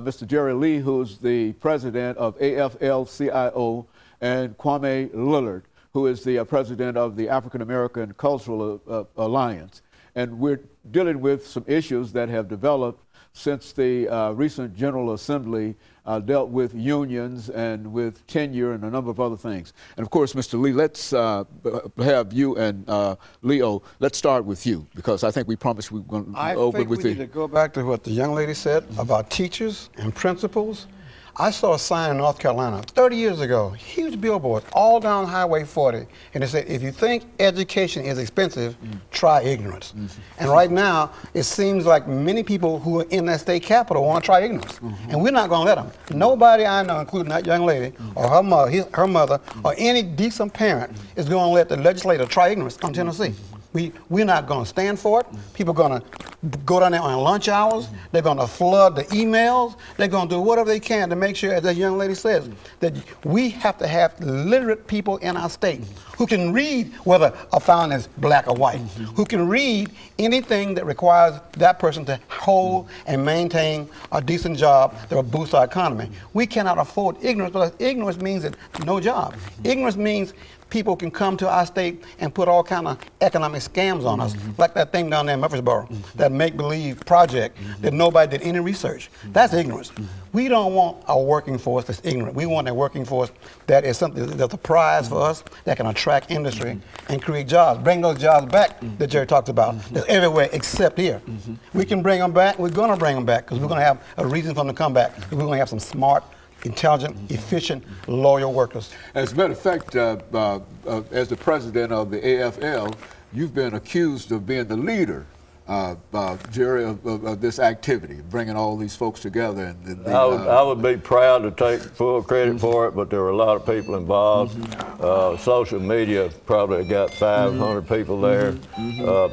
Mr. JLee, who's the president of AFL-CIO, and Kwame Lillard, who is the president of the African American Cultural Alliance. And we're dealing with some issues that have developed since the recent General Assembly dealt with unions and with tenure and a number of other things. And of course, Mr. Lee, let's have you and Leo, let's start with you, because I think we promised we were going to open with you. I think we need to go back to what the young lady said about teachers and principals. I saw a sign in North Carolina 30 years ago, huge billboard, all down Highway 40, and it said, if you think education is expensive, try ignorance. And right now, it seems like many people who are in that state capital want to try ignorance, and we're not going to let them. Nobody I know, including that young lady, or her mother, or any decent parent, is going to let the legislator try ignorance on Tennessee. We're not going to stand for it. People are going to go down there on lunch hours. They're going to flood the emails. They're going to do whatever they can to make sure, as that young lady says, that we have to have literate people in our state who can read whether a fountain is black or white, who can read anything that requires that person to hold and maintain a decent job that will boost our economy. We cannot afford ignorance, because ignorance means that no job. Ignorance means people can come to our state and put all kind of economic scams on us, like that thing down there in Murfreesboro, that make-believe project that nobody did any research. That's ignorance. We don't want a working force that's ignorant. We want a working force that is something that's a prize for us, that can attract industry and create jobs. Bring those jobs back that Jerry talks about. That's everywhere except here. We can bring them back. We're going to bring them back, because we're going to have a reason for them to come back. We're going to have some smart, intelligent, efficient, loyal workers. As a matter of fact, as the president of the AFL, you've been accused of being the leader, Jerry, of this activity, bringing all these folks together. And I would be proud to take full credit for it, but there were a lot of people involved. Social media probably got 500 people there.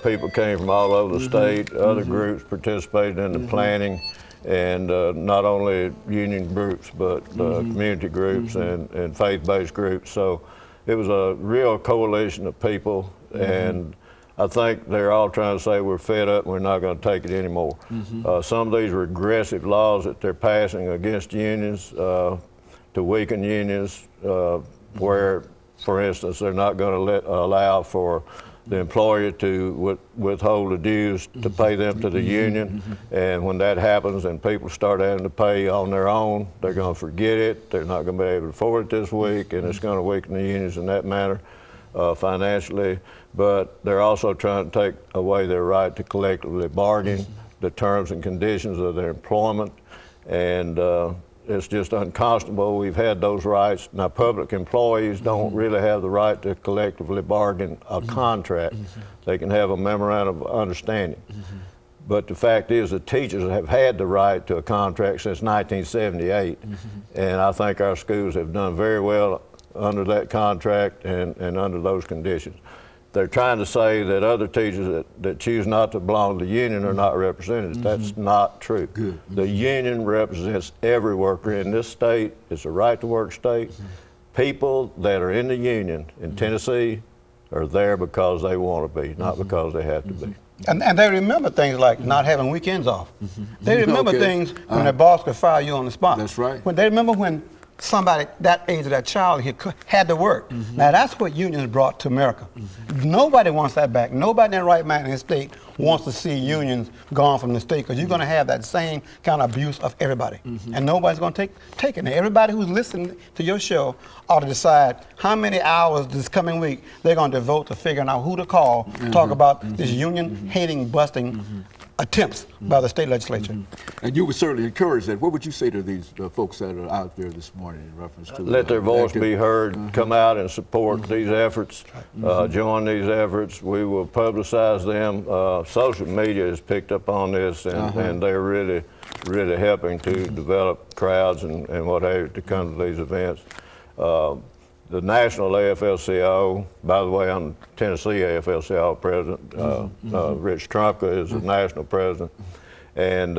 People came from all over the state. Other groups participated in the planning. And not only union groups, but community groups and faith-based groups. So it was a real coalition of people, and I think they're all trying to say we're fed up and we're not going to take it anymore. Some of these regressive laws that they're passing against unions to weaken unions, where, for instance, they're not going to allow for the employer to withhold the dues to pay them to the union, and when that happens and people start having to pay on their own, they're going to forget it. They're not going to be able to afford it this week, and it's going to weaken the unions in that manner financially. But they're also trying to take away their right to collectively bargain the terms and conditions of their employment, and it's just unconscionable. We've had those rights. Now, public employees don't really have the right to collectively bargain a contract. They can have a memorandum of understanding. But the fact is that teachers have had the right to a contract since 1978. And I think our schools have done very well under that contract and under those conditions. They're trying to say that other teachers that choose not to belong to the union are not represented. That's not true. The union represents every worker in this state. It's a right-to-work state. People that are in the union in Tennessee are there because they want to be, not because they have to be. And they remember things like not having weekends off. They remember things when their boss could fire you on the spot. That's right. When they remember when somebody that age of that child had to work. Now that's what unions brought to America. Nobody wants that back. Nobody in their right mind in the state wants to see unions gone from the state, because you're going to have that same kind of abuse of everybody. And nobody's going to take it. Now, everybody who's listening to your show ought to decide how many hours this coming week they're going to devote to figuring out who to call to talk about this union-hating, busting attempts by the state legislature. And you would certainly encourage that. What would you say to these folks that are out there this morning in reference to let their voice be heard, come out and support these efforts, join these efforts. We will publicize them. Social media has picked up on this, and they're really helping to develop crowds and what have you to come to these events. The national AFL-CIO, by the way, I'm Tennessee AFL-CIO president. Rich Trumka is the national president. And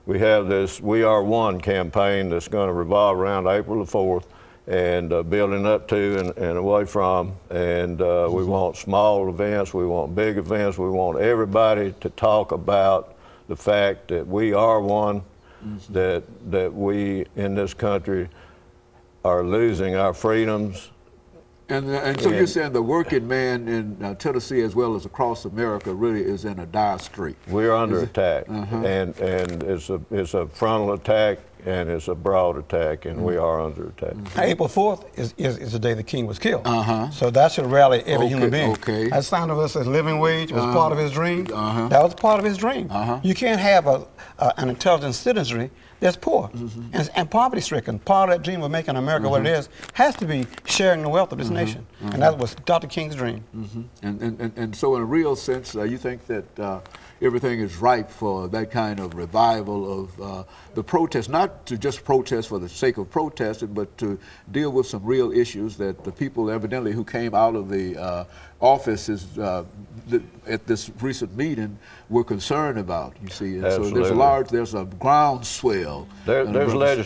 we have this We Are One campaign that's going to revolve around April the 4th and building up to and away from. And we want small events, we want big events, we want everybody to talk about the fact that we are one. that we in this country are losing our freedoms. And so you're saying the working man in Tennessee as well as across America really is in a dire strait. We're under attack, and it's a frontal attack and it's a broad attack, and we are under attack. April 4th is the day the king was killed. So that should rally every human being. That sign of us as living wage was part of his dream. That was part of his dream. You can't have an intelligent citizenry that's poor and poverty-stricken. Part of that dream of making America what it is has to be sharing the wealth of this nation. And that was Dr. King's dream. And so in a real sense, you think that everything is ripe for that kind of revival of the protest, not to just protest for the sake of protesting, but to deal with some real issues that the people evidently who came out of the offices at this recent meeting were concerned about, you see. And so there's a groundswell. There's legislation